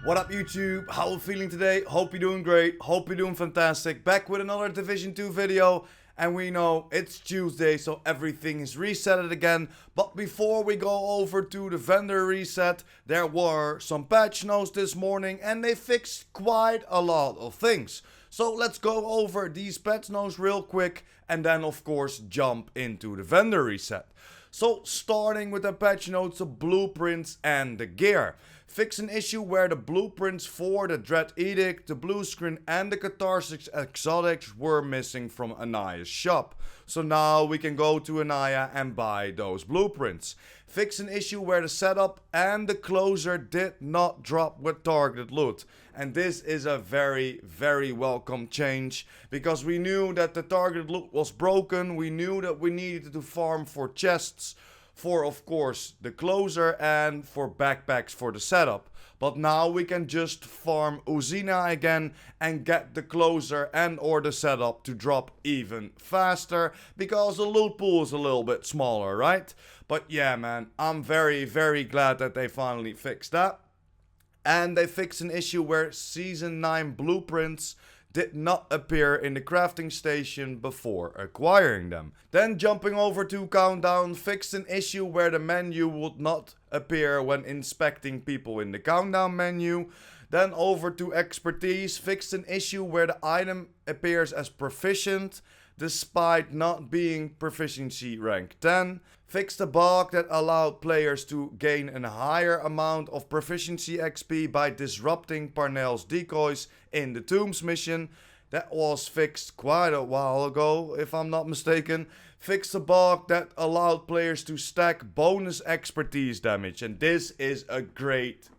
What up YouTube? How are you feeling today? Hope you're doing great. Hope you're doing fantastic. Back with another Division 2 video. And we know it's Tuesday, so everything is resetted again. But before we go over to the vendor reset, there were some patch notes this morning and they fixed quite a lot of things. So let's go over these patch notes real quick and then of course jump into the vendor reset. So starting with the patch notes, the blueprints and the gear. Fix an issue where the blueprints for the Dread Edict, the blue screen and the Catharsis exotics were missing from Anaya's shop. So now we can go to Anaya and buy those blueprints. Fix an issue where the setup and the closer did not drop with targeted loot. And this is a very welcome change, because we knew that the targeted loot was broken. We knew that we needed to farm for chests, for of course the closer, and for backpacks for the setup. But now we can just farm Uzina again and get the closer and or the setup to drop even faster, because the loot pool is a little bit smaller, right? But yeah man, I'm very glad that they finally fixed that. And they fixed an issue where Season 9 blueprints did not appear in the crafting station before acquiring them. Then jumping over to Countdown, fixed an issue where the menu would not appear when inspecting people in the Countdown menu. Then over to Expertise, fixed an issue where the item appears as proficient despite not being proficiency rank 10. Fixed a bug that allowed players to gain a higher amount of proficiency XP by disrupting Parnell's decoys in the Tombs mission. That was fixed quite a while ago, if I'm not mistaken. Fixed a bug that allowed players to stack bonus expertise damage, and this is a great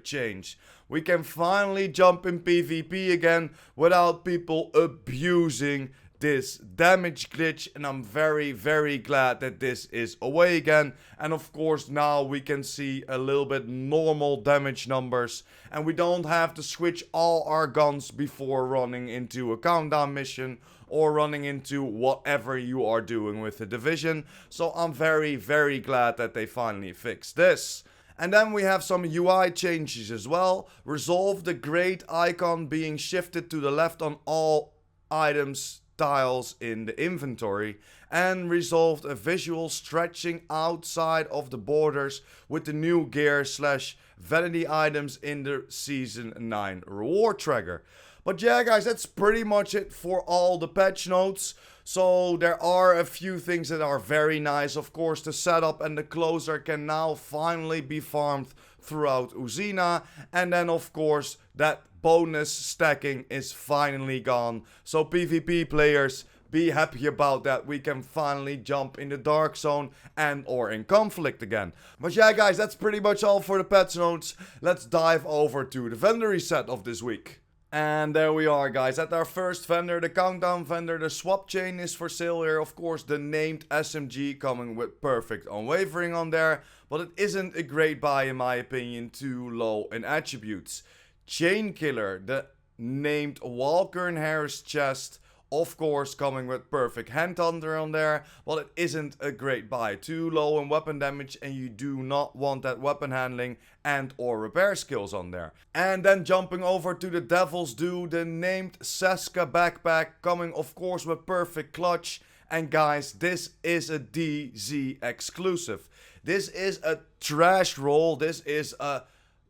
change. We can finally jump in PvP again without people abusing this damage glitch, and I'm very glad that this is away again. And of course now we can see a little bit normal damage numbers, and we don't have to switch all our guns before running into a countdown mission or running into whatever you are doing with the division. So I'm very glad that they finally fixed this. And then we have some UI changes as well. Resolve the grade icon being shifted to the left on all items tiles in the inventory, and resolved a visual stretching outside of the borders with the new gear / vanity items in the Season 9 reward tracker. But yeah guys, that's pretty much it for all the patch notes. So there are a few things that are very nice. Of course the setup and the closer can now finally be farmed throughout Uzina, and then of course that bonus stacking is finally gone. So PvP players, be happy about that. We can finally jump in the dark zone and or in conflict again. But yeah guys, that's pretty much all for the patch notes. Let's dive over to the vendor reset of this week. And there we are guys, at our first vendor, the Countdown vendor. The swap chain is for sale here. Of course the named SMG coming with perfect unwavering on there, but it isn't a great buy in my opinion, too low in attributes. Chain Killer, the named Walker and Harris chest, of course coming with perfect handhunter on there, but it isn't a great buy. Too low in weapon damage, and you do not want that weapon handling and or repair skills on there. And then jumping over to the Devil's Due, the named Seska backpack, coming of course with perfect clutch. And guys, this is a DZ exclusive. This is a trash roll. This is a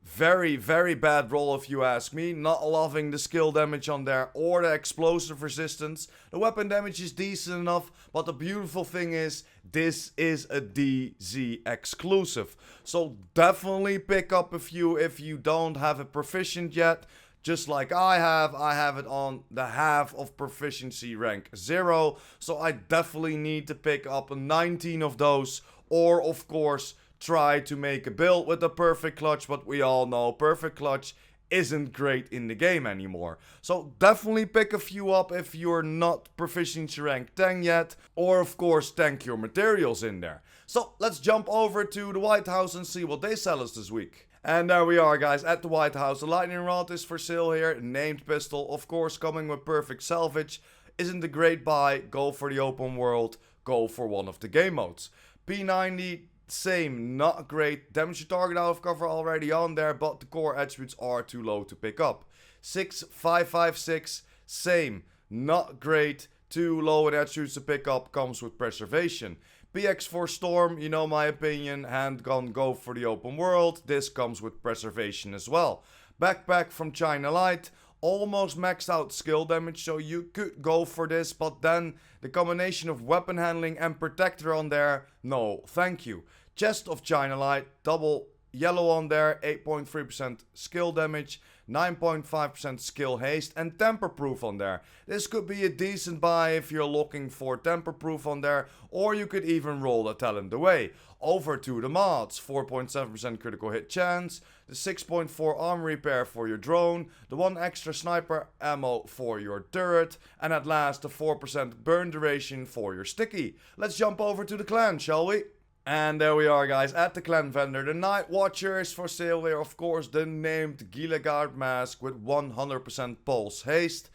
very bad roll if you ask me. Not loving the skill damage on there or the explosive resistance. The weapon damage is decent enough, but the beautiful thing is this is a DZ exclusive. So definitely pick up a few if you don't have it proficient yet. Just like I have it on the half of proficiency rank 0. So I definitely need to pick up 19 of those, or of course try to make a build with the perfect clutch, but we all know perfect clutch isn't great in the game anymore. So definitely pick a few up if you're not proficiency rank 10 yet, or of course tank your materials in there. So let's jump over to the White House and see what they sell us this week. And there we are guys, at the White House. The lightning rod is for sale here, named pistol, of course coming with perfect salvage. Isn't a great buy, go for the open world, go for one of the game modes. P90 same, not great. Damage to target out of cover already on there, but the core attributes are too low to pick up. 6556, same, not great. Too low in attributes to pick up, comes with preservation. PX for Storm, you know my opinion, handgun go for the open world. This comes with preservation as well. Backpack from China Light, almost maxed out skill damage, so you could go for this, but then the combination of weapon handling and protector on there, no, thank you. Chest of China Light, double yellow on there, 8.3% skill damage, 9.5% skill haste, and temper proof on there. This could be a decent buy if you're looking for temper proof on there, or you could even roll the talent away. Over to the mods, 4.7% critical hit chance, the 6.4 armor repair for your drone, the 1 extra sniper ammo for your turret, and at last the 4% burn duration for your sticky. Let's jump over to the clan, shall we? And there we are, guys, at the clan vendor. The Night Watcher is for sale here, of course, the named Guard mask with 100% pulse haste.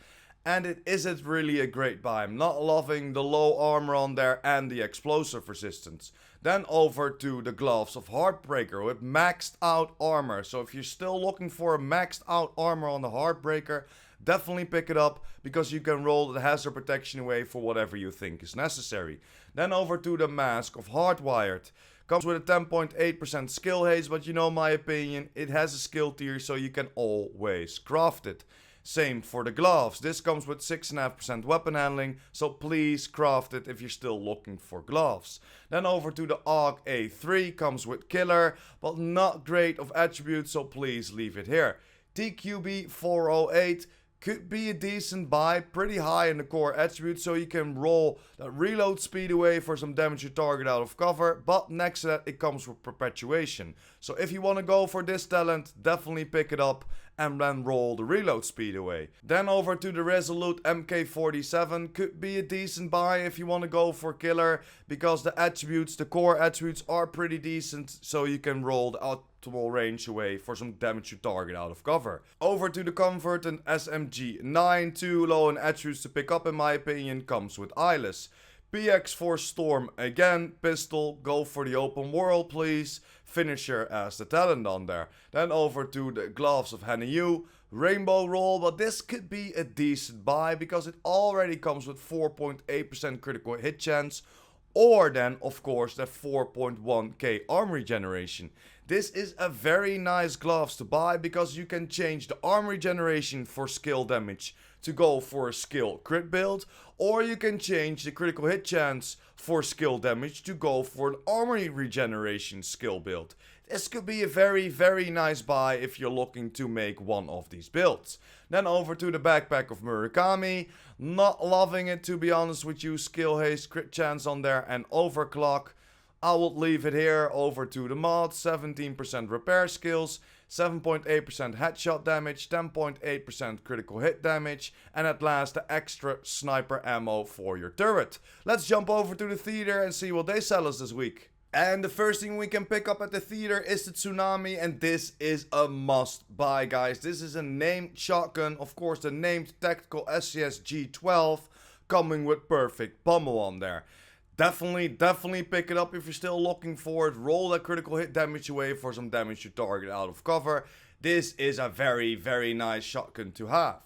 And it isn't really a great buy. I'm not loving the low armor on there and the explosive resistance. Then over to the gloves of Heartbreaker with maxed out armor. So if you're still looking for a maxed out armor on the Heartbreaker, definitely pick it up, because you can roll the hazard protection away for whatever you think is necessary. Then over to the mask of Hardwired. Comes with a 10.8% skill haste, but you know my opinion, it has a skill tier, so you can always craft it. Same for the gloves. This comes with 6.5% weapon handling, so please craft it if you're still looking for gloves. Then over to the AUG A3, comes with killer, but not great of attributes, so please leave it here. TQB 408 could be a decent buy, pretty high in the core attribute, so you can roll that reload speed away for some damage to target out of cover, but next to that it comes with perpetuation. So if you want to go for this talent, definitely pick it up and then roll the reload speed away. Then over to the Resolute MK47, could be a decent buy if you want to go for killer, because the attributes, the core attributes are pretty decent, so you can roll the optimal range away for some damage to target out of cover. Over to the Convert and SMG9, too low in attributes to pick up in my opinion, comes with Eyeless. PX for Storm, again, pistol, go for the open world please. Finisher as the talent on there. Then over to the Gloves of Hanayu, rainbow roll, but this could be a decent buy because it already comes with 4.8% critical hit chance, or then of course the 4.1k armor regeneration. This is a very nice gloves to buy because you can change the armor regeneration for skill damage to go for a skill crit build, or you can change the critical hit chance for skill damage to go for an armor regeneration skill build. This could be a very nice buy if you're looking to make one of these builds. Then over to the Backpack of Murakami. Not loving it, to be honest with you. Skill haste, crit chance on there, and overclock. I will leave it here. Over to the mod, 17% repair skills, 7.8% headshot damage, 10.8% critical hit damage, and at last the extra sniper ammo for your turret. Let's jump over to the theater and see what they sell us this week. And the first thing we can pick up at the theater is the Tsunami, and this is a must buy, guys. This is a named shotgun, of course the named tactical SCS G12, coming with perfect pummel on there. Definitely pick it up if you're still looking for it. Roll that critical hit damage away for some damage to target out of cover. This is a very nice shotgun to have.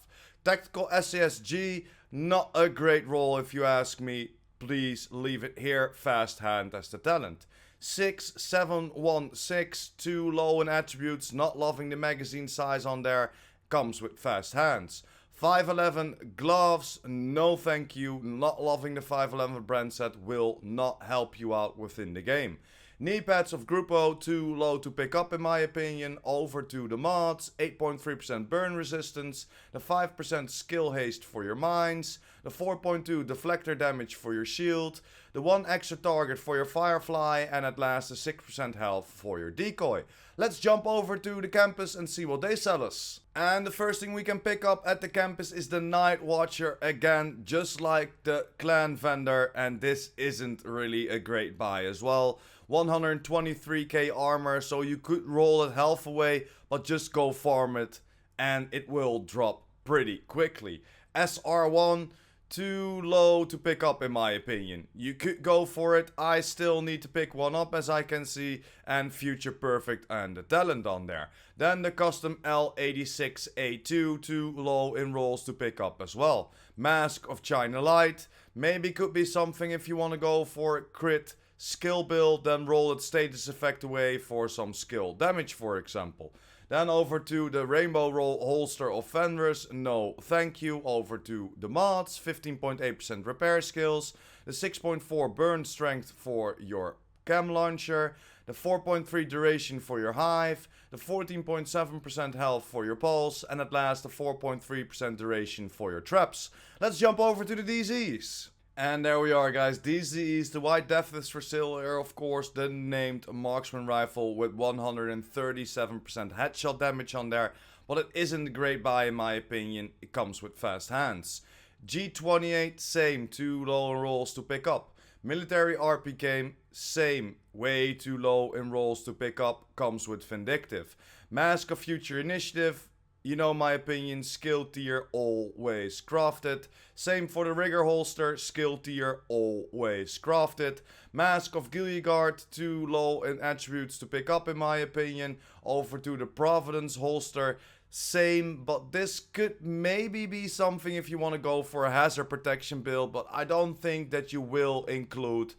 Tactical SASG, not a great roll if you ask me. Please leave it here. Fast hand as the talent. 6716, too low in attributes. Not loving the magazine size on there. Comes with fast hands. 511 gloves, no thank you. Not loving the 511 brand set, will not help you out within the game. Knee pads of GOOO, too low to pick up in my opinion. Over to the mods, 8.3% burn resistance, the 5% skill haste for your mines, the 4.2 deflector damage for your shield, the 1 extra target for your firefly, and at last the 6% health for your decoy. Let's jump over to the campus and see what they sell us. And the first thing we can pick up at the campus is the Night Watcher, again, just like the clan vendor, and this isn't really a great buy as well. 123k armor, so you could roll it half away, but just go farm it and it will drop pretty quickly. SR1, too low to pick up in my opinion. You could go for it. I still need to pick one up as I can see, and Future Perfect and the talent on there. Then the custom L86A2, too low in rolls to pick up as well. Mask of China Light, maybe could be something if you want to go for crit skill build, then roll its status effect away for some skill damage, for example. Then over to the Rainbow Roll Holster of Fenris, no thank you. Over to the mods, 15.8% repair skills, the 6.4 burn strength for your cam launcher, the 4.3 duration for your hive, the 14.7% health for your pulse, and at last the 4.3% duration for your traps. Let's jump over to the DZs. And there we are, guys. DZs, the White Death is for sale here, of course. The named marksman rifle with 137% headshot damage on there. But it isn't a great buy in my opinion. It comes with fast hands. G28, same. Too low in rolls to pick up. Military RPK, same. Way too low in rolls to pick up. Comes with Vindictive. Mask of Future Initiative. You know my opinion, skill tier always crafted. Same for the Rigger holster, skill tier always crafted. Mask of Gilligard, too low in attributes to pick up in my opinion. Over to the Providence holster, same, but this could maybe be something if you want to go for a hazard protection build, but I don't think that you will include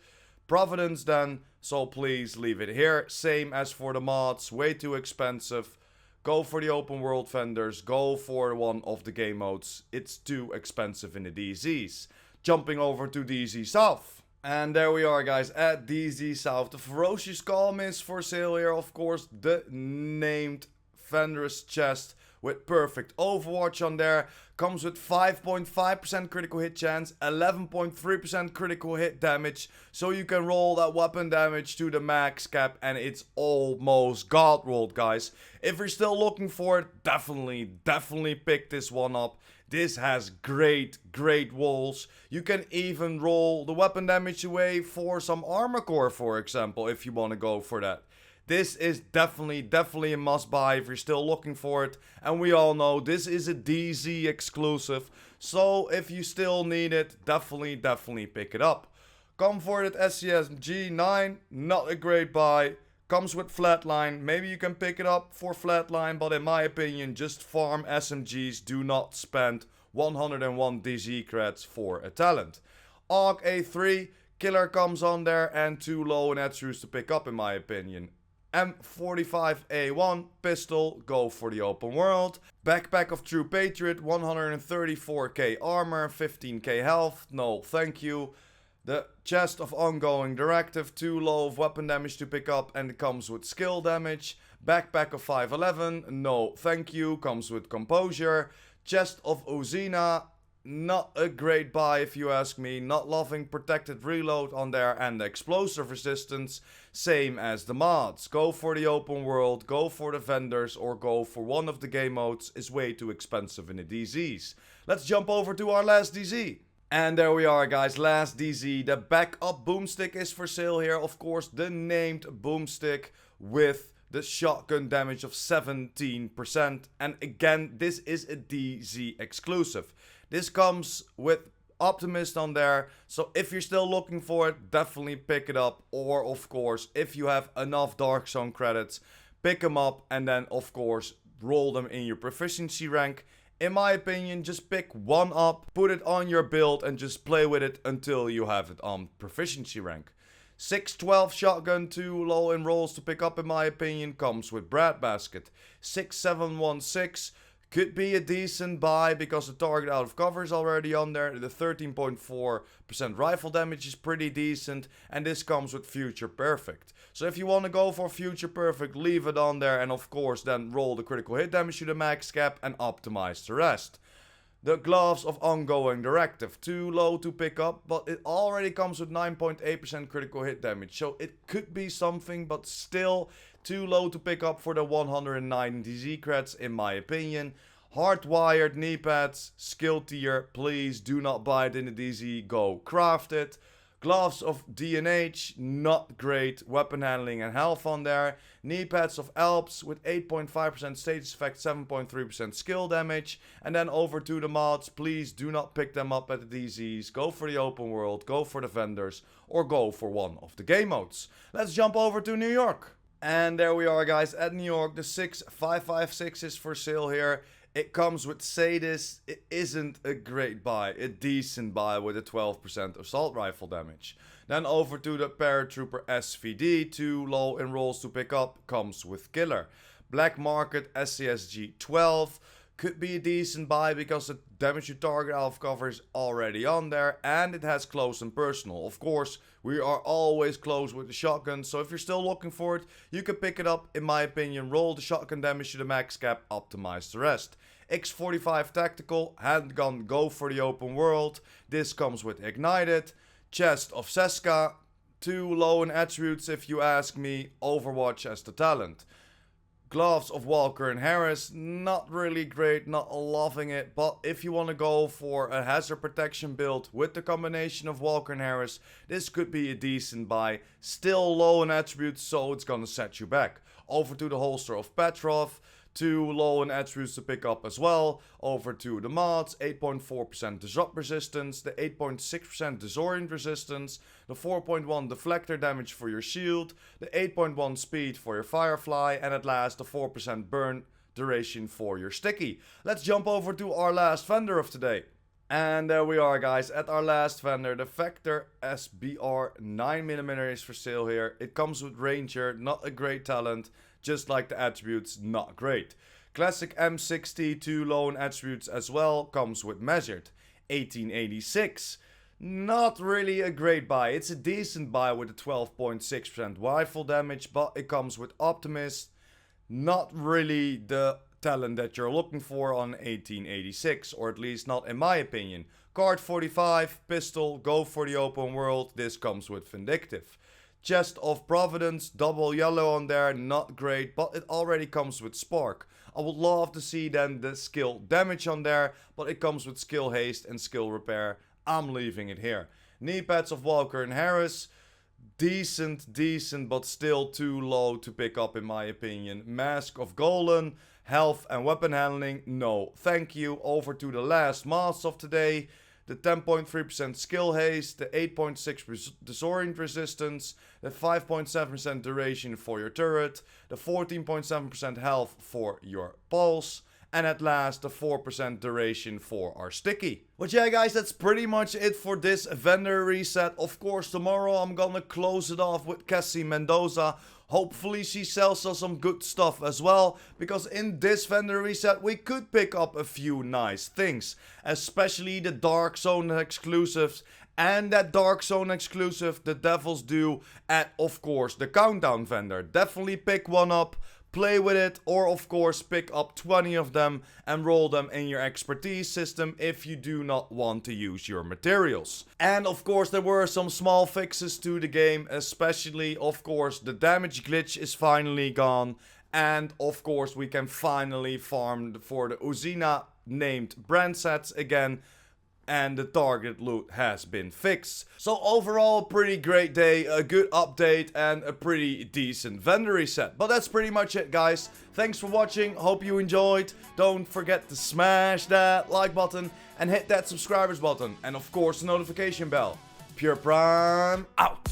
Providence then, so please leave it here. Same as for the mods, way too expensive. Go for the open world vendors, go for one of the game modes. It's too expensive in the DZs. Jumping over to DZ South. And there we are, guys, at DZ South. The Ferocious Calm is for sale here, of course. The named Fenris chest with perfect Overwatch on there. Comes with 5.5% critical hit chance, 11.3% critical hit damage. So you can roll that weapon damage to the max cap and it's almost god rolled, guys. If you're still looking for it, definitely pick this one up. This has great walls. You can even roll the weapon damage away for some armor core, for example, if you want to go for that. This is definitely a must buy if you're still looking for it. And we all know this is a DZ exclusive. So if you still need it, definitely pick it up. Comforted SCS G9, not a great buy. Comes with Flatline. Maybe you can pick it up for Flatline, but in my opinion, just farm SMGs. Do not spend 101 DZ creds for a talent. AUG A3, Killer comes on there and too low in attributes to pick up in my opinion. M45A1 pistol, go for the open world. Backpack of True Patriot, 134k armor, 15k health, no thank you. The chest of Ongoing Directive, too low of weapon damage to pick up and it comes with skill damage. Backpack of 511, no thank you, comes with Composure. Chest of Uzina, not a great buy if you ask me. Not loving protected reload on there and the explosive resistance. Same as the mods. Go for the open world, go for the vendors or go for one of the game modes. Is way too expensive in the DZs. Let's jump over to our last DZ. And there we are, guys, last DZ. The backup boomstick is for sale here. Of course, the named boomstick with the shotgun damage of 17%. And again, this is a DZ exclusive. This comes with Optimist on there, so if you're still looking for it, definitely pick it up. Or of course, if you have enough Dark Zone credits, pick them up and then of course roll them in your proficiency rank. In my opinion, just pick one up, put it on your build and just play with it until you have it on proficiency rank. 612 shotgun, too low in rolls to pick up in my opinion, comes with Breadbasket. 6716 could be a decent buy because the target out of cover is already on there. The 13.4% rifle damage is pretty decent. And this comes with Future Perfect. So if you want to go for Future Perfect, leave it on there. And of course then roll the critical hit damage to the max cap and optimize the rest. The Gloves of Ongoing Directive, too low to pick up, but it already comes with 9.8% critical hit damage. So it could be something, but still too low to pick up for the 109 DZ creds in my opinion. Hardwired knee pads, skill tier, please do not buy it in the DZ, go craft it. Gloves of D&H, not great. Weapon handling and health on there. Knee pads of Alps with 8.5% status effect, 7.3% skill damage. And then over to the mods. Please do not pick them up at the DZs. Go for the open world, go for the vendors, or go for one of the game modes. Let's jump over to New York. And there we are, guys, at New York. The 6556 is for sale here. It comes with Sadis. It isn't a great buy, a decent buy with a 12% assault rifle damage. Then over to the Paratrooper SVD, too low in rolls to pick up, comes with Killer. Black Market SCSG 12 could be a decent buy because the damage to target alpha cover is already on there, and it has close and personal. Of course, we are always close with the shotgun, so if you're still looking for it, you can pick it up. In my opinion, roll the shotgun damage to the max cap, optimize the rest. X45 tactical, handgun, go for the open world. This comes with ignited. Chest of Seska, too low in attributes if you ask me. Overwatch as the talent. Gloves of Walker and Harris, not really great, not loving it, but if you want to go for a hazard protection build with the combination of Walker and Harris, this could be a decent buy. Still low in attributes, so it's gonna set you back. Over to the holster of Petrov, too low in attributes to pick up as well. Over to the mods, 8.4% disrupt resistance, the 8.6% disorient resistance, the 4.1 deflector damage for your shield, the 8.1 speed for your Firefly, and at last the 4% burn duration for your sticky. Let's jump over to our last vendor of today. And there we are, guys, at our last vendor. The Vector SBR 9mm is for sale here. It comes with Ranger, not a great talent, just like the attributes, not great. Classic M60, too low in attributes as well, comes with Measured. 1886, not really a great buy. It's a decent buy with a 12.6% rifle damage, but it comes with Optimist. Not really the talent that you're looking for on 1886, or at least not in my opinion. Card 45, pistol, go for the open world. This comes with Vindictive. Chest of Providence, double yellow on there, not great, but it already comes with Spark. I would love to see then the skill damage on there, but it comes with skill haste and skill repair. I'm leaving it here. Knee pads of Walker and Harris, decent, but still too low to pick up in my opinion. Mask of Golan, health and weapon handling, no thank you. Over to the last mods of today. The 10.3% skill haste, the 8.6% disorient resistance, the 5.7% duration for your turret, the 14.7% health for your pulse, and at last the 4% duration for our sticky. But yeah, guys, that's pretty much it for this vendor reset. Of course, tomorrow I'm gonna close it off with Cassie Mendoza. Hopefully she sells us some good stuff as well, because in this vendor reset we could pick up a few nice things, especially the Dark Zone exclusives, and that Dark Zone exclusive the Devils do at, of course, the Countdown vendor. Definitely pick one up, play with it, or of course pick up 20 of them and roll them in your expertise system if you do not want to use your materials. And of course there were some small fixes to the game, especially of course the damage glitch is finally gone, and of course we can finally farm for the Uzina named brand sets again, and the target loot has been fixed. So overall, a pretty great day, a good update, and a pretty decent vendor reset. But that's pretty much it, guys. Thanks for watching, hope you enjoyed. Don't forget to smash that like button and hit that subscribers button. And of course, the notification bell. PurePrime out!